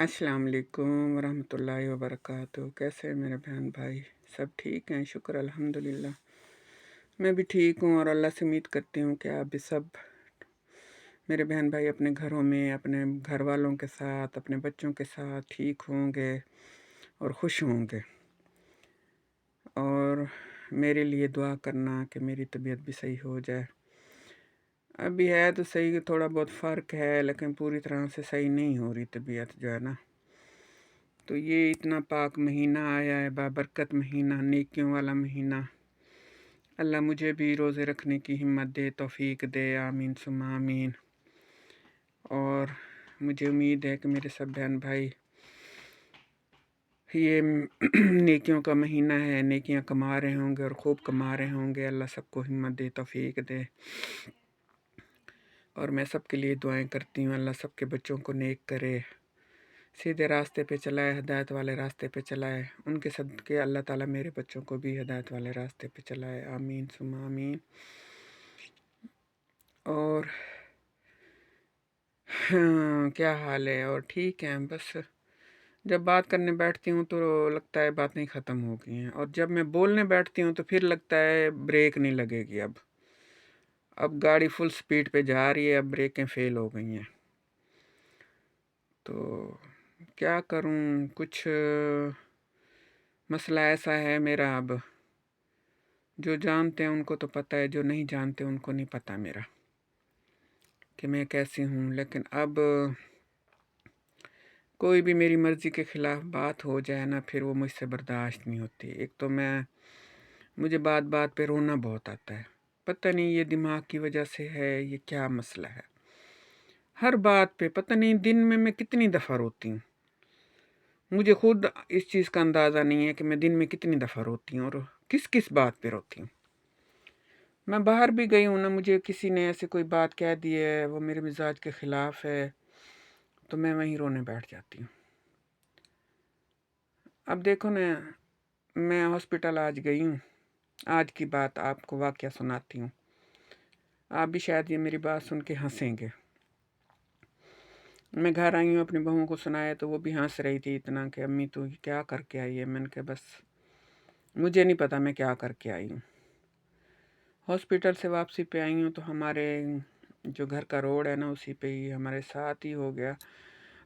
अस्सलाम वालेकुम वरहमतुल्लाहि वबरकातुहू। कैसे हैं मेरे बहन भाई? सब ठीक हैं, शुक्र अल्हम्दुलिल्लाह। मैं भी ठीक हूँ और अल्लाह से उम्मीद करती हूँ कि आप भी सब मेरे बहन भाई अपने घरों में, अपने घर वालों के साथ, अपने बच्चों के साथ ठीक होंगे और खुश होंगे। और मेरे लिए दुआ करना कि मेरी तबीयत भी सही हो जाए। अभी है तो सही, थोड़ा बहुत फ़र्क है, लेकिन पूरी तरह से सही नहीं हो रही तबीयत जो है ना। तो ये इतना पाक महीना आया है, बाबरकत महीना, नेकियों वाला महीना। अल्लाह मुझे भी रोज़े रखने की हिम्मत दे, तौफीक दे, आमीन सुम्मा आमीन। और मुझे उम्मीद है कि मेरे सब बहन भाई ये नेकियों का महीना है, नेकियां कमा रहे होंगे और खूब कमा रहे होंगे। अल्लाह सबको हिम्मत दे, तौफीक दे। और मैं सबके लिए दुआएं करती हूँ, अल्लाह सबके बच्चों को नेक करे, सीधे रास्ते पे चलाए, हिदायत वाले रास्ते पे चलाए। उनके सदक़े अल्लाह ताला मेरे बच्चों को भी हिदायत वाले रास्ते पे चलाए, आमीन सुम्मा आमीन। और हाँ, क्या हाल है? और ठीक है, बस जब बात करने बैठती हूँ तो लगता है बातें ख़त्म हो गई हैं, और जब मैं बोलने बैठती हूँ तो फिर लगता है ब्रेक नहीं लगेगी। अब गाड़ी फुल स्पीड पे जा रही है, अब ब्रेकें फ़ेल हो गई हैं। तो क्या करूँ? कुछ मसला ऐसा है मेरा, अब जो जानते हैं उनको तो पता है, जो नहीं जानते उनको नहीं पता मेरा कि मैं कैसी हूँ। लेकिन अब कोई भी मेरी मर्ज़ी के ख़िलाफ़ बात हो जाए ना, फिर वो मुझसे बर्दाश्त नहीं होती। एक तो मुझे बात बात पे रोना बहुत आता है। पता नहीं ये दिमाग की वजह से है, ये क्या मसला है। हर बात पे पता नहीं दिन में मैं कितनी दफ़ा रोती हूँ। मुझे खुद इस चीज़ का अंदाज़ा नहीं है कि मैं दिन में कितनी दफ़ा रोती हूँ और किस किस बात पे रोती हूँ। मैं बाहर भी गई हूँ ना, मुझे किसी ने ऐसे कोई बात कह दी है, वो मेरे मिजाज के ख़िलाफ़ है, तो मैं वहीं रोने बैठ जाती हूँ। अब देखो ना, मैं हॉस्पिटल आज गई हूँ। आज की बात आपको वाक़या सुनाती हूँ। आप भी शायद ये मेरी बात सुन के हँसेंगे। मैं घर आई हूँ, अपनी बहू को सुनाया तो वो भी हँस रही थी इतना कि अम्मी तू क्या करके आई है? मैंने कहा बस मुझे नहीं पता मैं क्या करके आई हूँ। हॉस्पिटल से वापसी पे आई हूँ तो हमारे जो घर का रोड है ना, उसी पे ही हमारे साथ ही हो गया।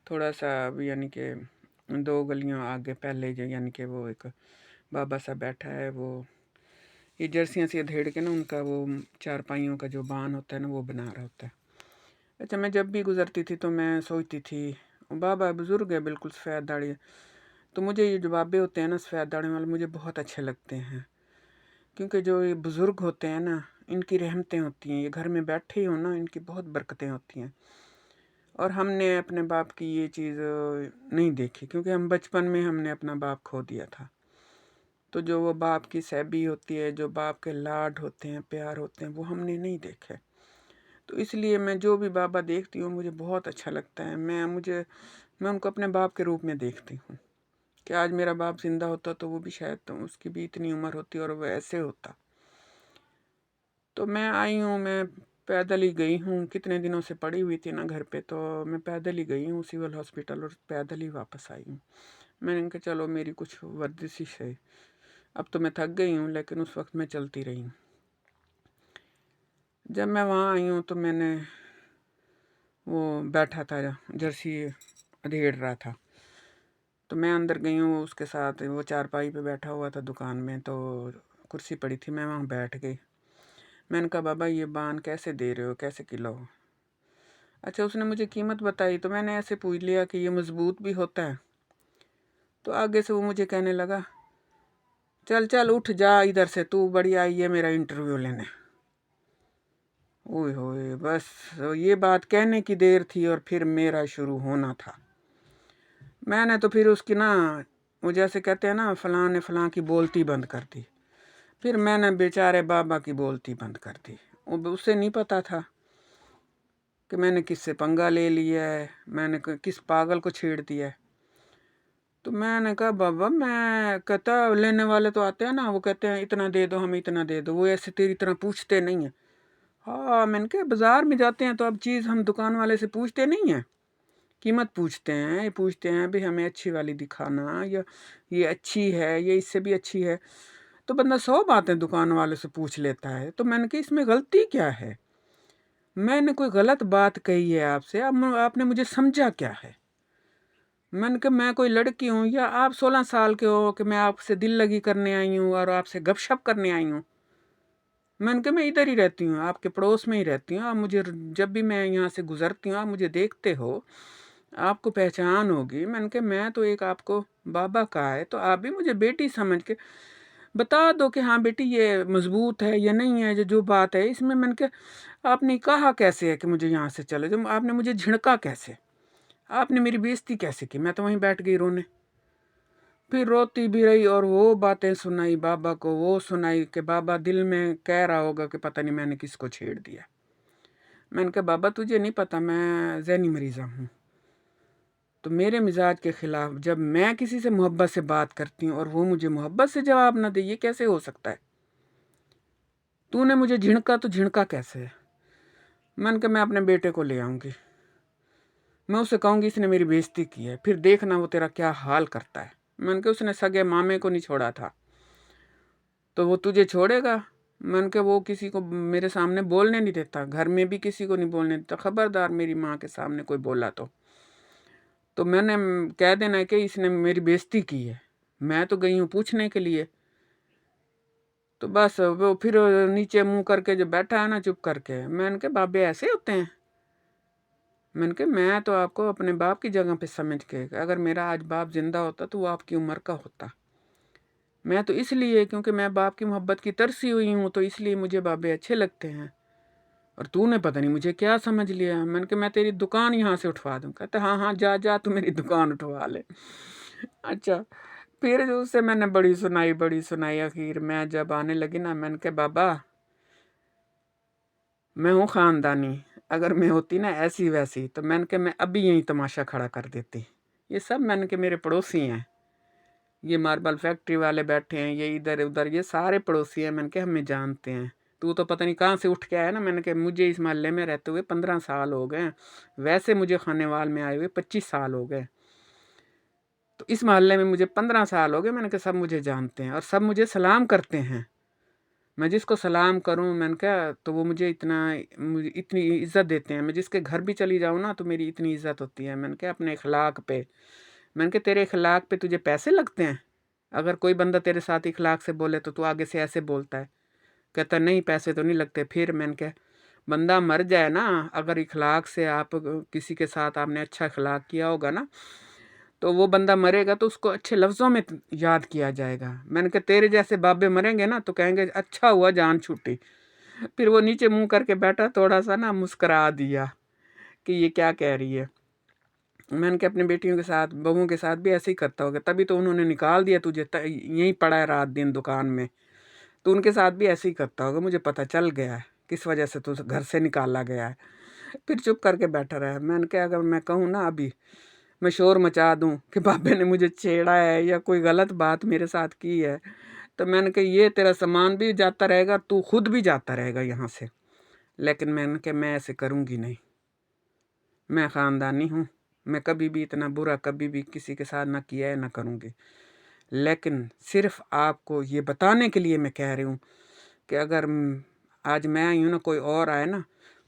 थोड़ा सा यानी कि 2 गलियों आगे पहले जो यानी कि वो एक बाबा सा बैठा है, वो ये जर्सियाँ सी अधेड़ के ना उनका वो चारपाइयों का जो बान होता है ना, वो बना रहा होता है। अच्छा, मैं जब भी गुज़रती थी तो मैं सोचती थी बाबा बुज़ुर्ग है, बिल्कुल सफ़ेद दाढ़ी है। तो मुझे ये जो बाबे होते हैं ना सफ़ेद दाढ़ी वाले, मुझे बहुत अच्छे लगते हैं, क्योंकि जो ये बुज़ुर्ग होते हैं ना, इनकी रहमतें होती हैं। ये घर में बैठे ही हो ना, इनकी बहुत बरकतें होती हैं। और हमने अपने बाप की ये चीज़ नहीं देखी, क्योंकि हम बचपन में हमने अपना बाप खो दिया था। तो जो वो बाप की सैबी होती है, जो बाप के लाड होते हैं, प्यार होते हैं, वो हमने नहीं देखे। तो इसलिए मैं जो भी बाबा देखती हूँ मुझे बहुत अच्छा लगता है। मैं उनको अपने बाप के रूप में देखती हूँ कि आज मेरा बाप ज़िंदा होता तो वो भी शायद, तो उसकी भी इतनी उम्र होती और वो ऐसे होता। तो मैं आई हूँ, मैं पैदल ही गई हूँ। कितने दिनों से पड़ी हुई थी ना घर पे, तो मैं पैदल ही गई हूँ सिविल हॉस्पिटल और पैदल ही वापस आई हूँ। मैंने कहा चलो मेरी कुछ वर्जिश ही सही। अब तो मैं थक गई हूँ, लेकिन उस वक्त मैं चलती रही हूँ। जब मैं वहाँ आई हूँ तो मैंने वो बैठा था, जर्सी अधेड़ रहा था, तो मैं अंदर गई हूँ उसके साथ। वो चारपाई पे बैठा हुआ था दुकान में, तो कुर्सी पड़ी थी, मैं वहाँ बैठ गई। मैंने कहा बाबा ये बान कैसे दे रहे हो, कैसे किलो? अच्छा, उसने मुझे कीमत बताई तो मैंने ऐसे पूछ लिया कि ये मज़बूत भी होता है। तो आगे से वो मुझे कहने लगा चल चल उठ जा इधर से, तू बड़ी आई है मेरा इंटरव्यू लेने। ओए होए, बस ये बात कहने की देर थी और फिर मेरा शुरू होना था। मैंने तो फिर उसकी ना, वो जैसे कहते हैं ना, फ़लाँ ने फ़लाँ की बोलती बंद कर दी। फिर मैंने बेचारे बाबा की बोलती बंद कर दी। उसे नहीं पता था कि मैंने किससे पंगा ले लिया है, मैंने किस पागल को छेड़ दिया है। तो मैंने कहा बाबा, मैं कहता लेने वाले तो आते हैं ना, वो कहते हैं इतना दे दो, हमें इतना दे दो, वो ऐसे तेरी तरह पूछते नहीं हैं। हाँ, मैंने कहा बाज़ार में जाते हैं तो अब चीज़ हम दुकान वाले से पूछते नहीं हैं कीमत पूछते हैं, ये पूछते हैं भी हमें अच्छी वाली दिखाना, या ये अच्छी है, ये इससे भी अच्छी है। तो बंदा 100 बातें दुकान वाले से पूछ लेता है। तो मैंने कहा इसमें गलती क्या है? मैंने कोई गलत बात कही है आपसे, अब आपने मुझे समझा क्या है? मैंने कहा मैं कोई लड़की हूँ या आप 16 साल के हो कि मैं आपसे दिल लगी करने आई हूँ और आपसे गपशप करने आई हूँ? मैंने कहा मैं इधर ही रहती हूँ, आपके पड़ोस में ही रहती हूँ। आप मुझे जब भी मैं यहाँ से गुजरती हूँ आप मुझे देखते हो, आपको पहचान होगी। मैंने कहा मैं तो एक आपको बाबा का है, तो आप भी मुझे बेटी समझ के बता दो कि हाँ बेटी ये मजबूत है या नहीं है, जो बात है इसमें। मैंने कहा आपने कहा कैसे है कि मुझे यहाँ से चले जाओ? आपने मुझे झिड़का कैसे? आपने मेरी बेइज्जती कैसे की? मैं तो वहीं बैठ गई रोने। फिर रोती भी रही और वो बातें सुनाई बाबा को, वो सुनाई कि बाबा दिल में कह रहा होगा कि पता नहीं मैंने किसको छेड़ दिया। मैंने कहा बाबा तुझे नहीं पता मैं ज़हनी मरीज़ा हूँ, तो मेरे मिजाज के ख़िलाफ़ जब मैं किसी से मोहब्बत से बात करती हूँ और वो मुझे मोहब्बत से जवाब ना दे, ये कैसे हो सकता है? तूने मुझे झिड़का तो झिड़का कैसे है? मैंने कहा मैं अपने बेटे को ले आऊँगी, मैं उसे कहूँगी इसने मेरी बेइज्जती की है, फिर देखना वो तेरा क्या हाल करता है। मैंने कहा उसने सगे मामे को नहीं छोड़ा था तो वो तुझे छोड़ेगा? मैंने कहा वो किसी को मेरे सामने बोलने नहीं देता, घर में भी किसी को नहीं बोलने देता, खबरदार मेरी माँ के सामने कोई बोला तो मैंने कह देना है कि इसने मेरी बेइज्जती की है, मैं तो गई हूँ पूछने के लिए। तो बस वो फिर नीचे मुंह करके जो बैठा है ना चुप करके। मैंने कहा बाबे ऐसे होते हैं? मैंने कहा मैं तो आपको अपने बाप की जगह पे समझ के, अगर मेरा आज बाप जिंदा होता तो वो आपकी उम्र का होता। मैं तो इसलिए क्योंकि मैं बाप की मोहब्बत की तरसी हुई हूँ, तो इसलिए मुझे बाबे अच्छे लगते हैं। और तूने पता नहीं मुझे क्या समझ लिया। मैंने कहा मैं तेरी दुकान यहाँ से उठवा दूँ। कहते हाँ हाँ जा जा तू मेरी दुकान उठवा ले। अच्छा, फिर जो उससे मैंने बड़ी सुनाई आखिर मैं जब आने लगी ना, मैंने कहा बाबा मैं हूँ ख़ानदानी, अगर मैं होती ना ऐसी वैसी तो मैंने कहा मैं अभी यहीं तमाशा खड़ा कर देती। ये सब मैंने कहा मेरे पड़ोसी हैं, ये मार्बल फैक्ट्री वाले बैठे हैं, ये इधर उधर ये सारे पड़ोसी हैं। मैंने कहा हमें जानते हैं, तू तो पता नहीं कहाँ से उठ के आया ना। मैंने कहा मुझे इस मोहल्ले में रहते हुए 15 साल हो गए, वैसे मुझे खानेवाल में आए हुए 25 साल हो गए, तो इस मोहल्ले में मुझे 15 साल हो गए। मैंने कहा सब मुझे जानते हैं और सब मुझे सलाम करते हैं। मैं जिसको सलाम करूं मैंने कहा तो वो मुझे इतनी इज़्ज़त देते हैं। मैं जिसके घर भी चली जाऊं ना तो मेरी इतनी इज़्ज़त होती है। मैंने कहा अपने इखलाक पे। मैंने कहा तेरे इखलाक पे तुझे पैसे लगते हैं? अगर कोई बंदा तेरे साथ इखलाक से बोले तो तू आगे से ऐसे बोलता है। कहता नहीं पैसे तो नहीं लगते। फिर मैंने कहा बंदा मर जाए ना, अगर इखलाक से आप किसी के साथ आपने अच्छा इखलाक किया होगा ना, तो वो बंदा मरेगा तो उसको अच्छे लफ्ज़ों में याद किया जाएगा। मैंने कहा तेरे जैसे बाबे मरेंगे ना तो कहेंगे अच्छा हुआ जान छूटी। फिर वो नीचे मुंह करके बैठा, थोड़ा सा ना मुस्करा दिया कि ये क्या कह रही है। मैंने कहा अपनी बेटियों के साथ बहुओं के साथ भी ऐसे ही करता होगा, तभी तो उन्होंने निकाल दिया तुझे, यहीं पड़ा है रात दिन दुकान में। तो उनके साथ भी ऐसे ही करता होगा, मुझे पता चल गया है किस वजह से तू घर से निकाला गया है। फिर चुप करके बैठा रहा। मैंने कहा अगर मैं कहूँ ना अभी मैं शोर मचा दूं कि बाबे ने मुझे छेड़ा है या कोई गलत बात मेरे साथ की है, तो मैंने कहा ये तेरा सामान भी जाता रहेगा, तू खुद भी जाता रहेगा यहाँ से। लेकिन मैंने कहा मैं ऐसे करूँगी नहीं, मैं ख़ानदानी हूँ, मैं कभी भी इतना बुरा कभी भी किसी के साथ ना किया है ना करूँगी। लेकिन सिर्फ आपको ये बताने के लिए मैं कह रही हूँ कि अगर आज मैं आई हूँ ना, कोई और आए ना,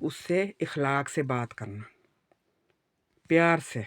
उससे इखलाक से बात करना, प्यार से।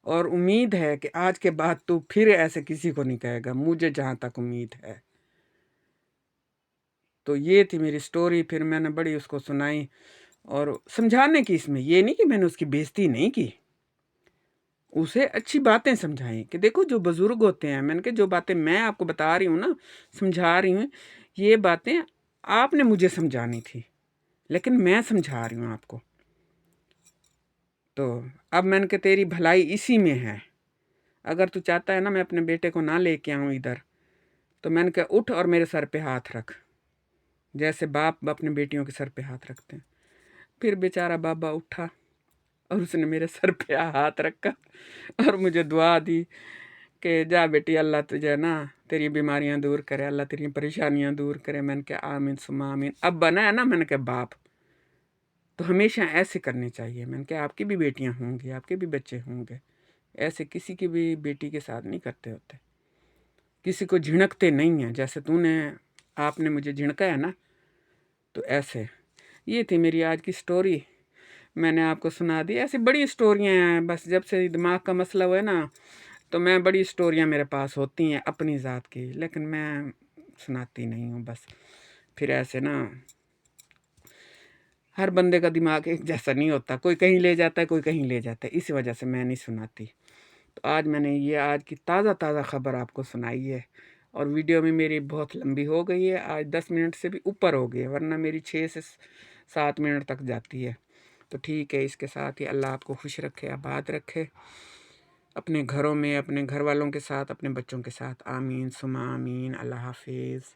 और उम्मीद है कि आज के बाद तू फिर ऐसे किसी को नहीं कहेगा, मुझे जहाँ तक उम्मीद है। तो ये थी मेरी स्टोरी। फिर मैंने बड़ी उसको सुनाई और समझाने की, इसमें ये नहीं कि मैंने उसकी बेइज्जती नहीं की, उसे अच्छी बातें समझाई कि देखो जो बुज़ुर्ग होते हैं, मैंने कहा जो बातें मैं आपको बता रही हूँ ना, समझा रही हूँ, ये बातें आपने मुझे समझानी थी, लेकिन मैं समझा रही हूँ आपको। तो अब मैंने कहा तेरी भलाई इसी में है। अगर तू चाहता है ना मैं अपने बेटे को ना लेके आऊँ इधर, तो मैंने कहा उठ और मेरे सर पे हाथ रख, जैसे बाप अपने बेटियों के सर पे हाथ रखते हैं। फिर बेचारा बाबा उठा और उसने मेरे सर पे हाथ रखा और मुझे दुआ दी कि जा बेटी अल्लाह तुझे ना तेरी बीमारियां दूर करे, अल्लाह तेरी परेशानियां दूर करे। मैंने कहा आमीन सुमा आमीन। अब बना है ना, मैंने कहा बाप, تو ہمیشہ ایسے کرنے چاہیے۔ میں نے کہا آپ کی بھی بیٹیاں ہوں گی، آپ کے بھی بچے ہوں گے، ایسے کسی کی بھی بیٹی کے ساتھ نہیں کرتے ہوتے، کسی کو جھڑکتے نہیں ہیں، جیسے آپ نے مجھے جھڑکا ہے نا، تو ایسے۔ یہ تھی میری آج کی سٹوری، میں نے آپ کو سنا دی۔ ایسی بڑی سٹوریاں ہیں، بس جب سے دماغ کا مسئلہ ہوا ہے نا، تو میں بڑی سٹوریاں میرے پاس ہوتی ہیں اپنی ذات کی، لیکن میں سناتی نہیں ہوں بس۔ پھر ایسے نا ہر بندے کا دماغ ایک جیسا نہیں ہوتا، کوئی کہیں لے جاتا ہے، کوئی کہیں لے جاتا ہے، اسی وجہ سے میں نہیں سناتی۔ تو آج میں نے یہ آج کی تازہ خبر آپ کو سنائی ہے، اور ویڈیو میں میری بہت لمبی ہو گئی ہے، آج 10 منٹ سے بھی اوپر ہو گئی ہے، ورنہ میری 6 سے 7 منٹ تک جاتی ہے۔ تو ٹھیک ہے، اس کے ساتھ ہی اللہ آپ کو خوش رکھے، آباد رکھے، اپنے گھروں میں، اپنے گھر والوں کے ساتھ، اپنے بچوں کے ساتھ۔ آمین ثم آمین۔ اللہ حافظ۔